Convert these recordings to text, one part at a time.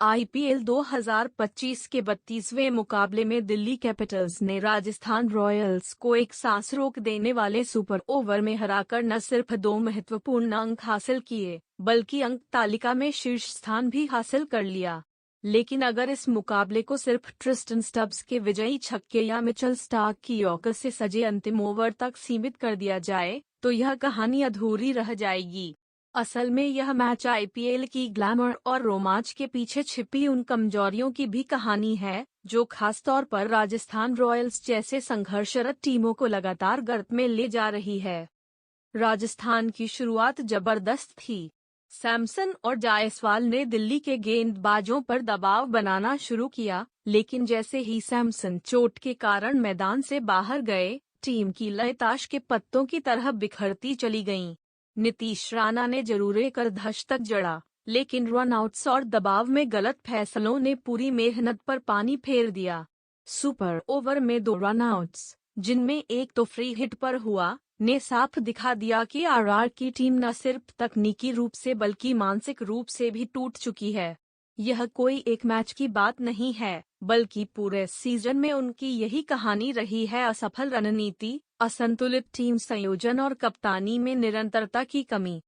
IPL 2025 के 32वें मुकाबले में दिल्ली कैपिटल्स ने राजस्थान रॉयल्स को एक सांस रोक देने वाले सुपर ओवर में हराकर न सिर्फ 2 महत्वपूर्ण अंक हासिल किए, बल्कि अंक तालिका में शीर्ष स्थान भी हासिल कर लिया। लेकिन अगर इस मुकाबले को सिर्फ ट्रिस्टन स्टब्स के विजयी छक्के या मिचेल स्टार्क की यॉर्कर से सजे अंतिम ओवर तक सीमित कर दिया जाए, तो यह कहानी अधूरी रह जाएगी। असल में यह मैच आईपीएल की ग्लैमर और रोमांच के पीछे छिपी उन कमजोरियों की भी कहानी है, जो खासतौर पर राजस्थान रॉयल्स जैसे संघर्षरत टीमों को लगातार गर्त में ले जा रही है। राजस्थान की शुरुआत जबरदस्त थी। सैमसन और जायसवाल ने दिल्ली के गेंदबाजों पर दबाव बनाना शुरू किया, लेकिन जैसे ही सैमसन चोट के कारण मैदान से बाहर गए, टीम की लय ताश के पत्तों की तरह बिखरती चली गईं। नीतीश राणा ने जरूर एक अर्धशतक जड़ा, लेकिन रनआउट्स और दबाव में गलत फैसलों ने पूरी मेहनत पर पानी फेर दिया। सुपर ओवर में 2 रनआउट्स, जिनमें एक तो फ्री हिट पर हुआ, ने साफ दिखा दिया कि आरआर की टीम न सिर्फ तकनीकी रूप से बल्कि मानसिक रूप से भी टूट चुकी है। यह कोई एक मैच की बात नहीं है, बल्कि पूरे सीजन में उनकी यही कहानी रही है। असफल रणनीति, असंतुलित टीम संयोजन और कप्तानी में निरंतरता की कमी।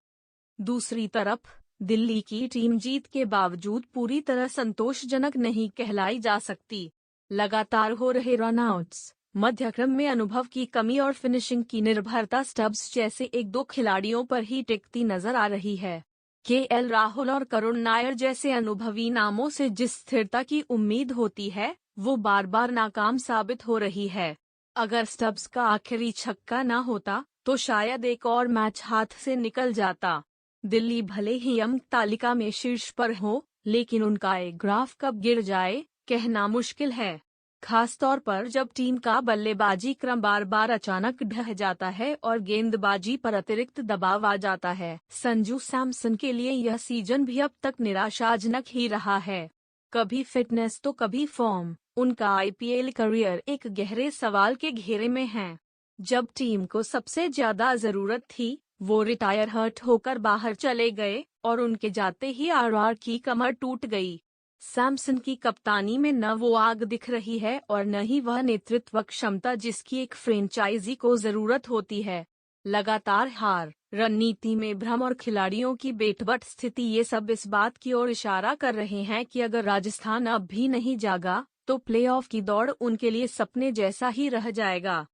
दूसरी तरफ दिल्ली की टीम जीत के बावजूद पूरी तरह संतोषजनक नहीं कहलाई जा सकती। लगातार हो रहे रनआउट्स, मध्यक्रम में अनुभव की कमी और फिनिशिंग की निर्भरता स्टब्स जैसे 1-2 खिलाड़ियों पर ही टिकती नजर आ रही है। केएल राहुल और करुण नायर जैसे अनुभवी नामों से जिस स्थिरता की उम्मीद होती है, वो बार बार नाकाम साबित हो रही है। अगर स्टब्स का आखिरी छक्का न होता, तो शायद एक और मैच हाथ से निकल जाता। दिल्ली भले ही अंक तालिका में शीर्ष पर हो, लेकिन उनका एक ग्राफ कब गिर जाए, कहना मुश्किल है। खासतौर पर जब टीम का बल्लेबाजी क्रम बार बार अचानक ढह जाता है और गेंदबाजी पर अतिरिक्त दबाव आ जाता है। संजू सैमसन के लिए यह सीजन भी अब तक निराशाजनक ही रहा है। कभी फिटनेस तो कभी फॉर्म। उनका आईपीएल करियर एक गहरे सवाल के घेरे में है। जब टीम को सबसे ज्यादा जरूरत थी, वो रिटायर हर्ट होकर बाहर चले गए और उनके जाते ही आरआर की कमर टूट गई। सैमसन की कप्तानी में न वो आग दिख रही है और न ही वह नेतृत्व क्षमता जिसकी एक फ्रेंचाइजी को जरूरत होती है। लगातार हार, रणनीति में भ्रम और खिलाड़ियों की बेटबट स्थिति, ये सब इस बात की ओर इशारा कर रहे हैं कि अगर राजस्थान अब भी नहीं जागा, तो प्लेऑफ की दौड़ उनके लिए सपने जैसा ही रह जाएगा।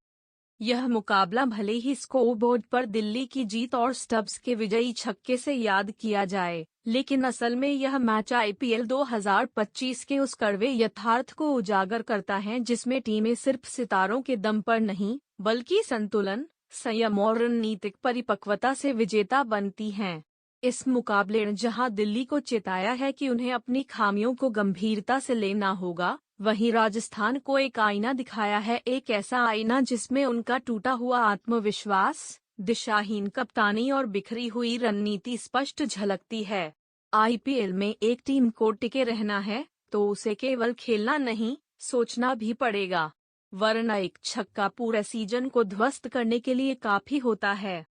यह मुकाबला भले ही स्कोरबोर्ड पर दिल्ली की जीत और स्टब्स के विजयी छक्के से याद किया जाए, लेकिन असल में यह मैच आईपीएल 2025 के उस कड़वे यथार्थ को उजागर करता है जिसमें टीमें सिर्फ सितारों के दम पर नहीं, बल्कि संतुलन, संयम और रणनीतिक परिपक्वता से विजेता बनती हैं। इस मुकाबले ने जहां दिल्ली को चेताया है कि उन्हें अपनी खामियों को गंभीरता से लेना होगा, वहीं राजस्थान को एक आईना दिखाया है, एक ऐसा आईना जिसमें उनका टूटा हुआ आत्मविश्वास, दिशाहीन कप्तानी और बिखरी हुई रणनीति स्पष्ट झलकती है। आईपीएल में एक टीम को टिके रहना है, तो उसे केवल खेलना नहीं, सोचना भी पड़ेगा, वरना एक छक्का पूरे सीजन को ध्वस्त करने के लिए काफी होता है।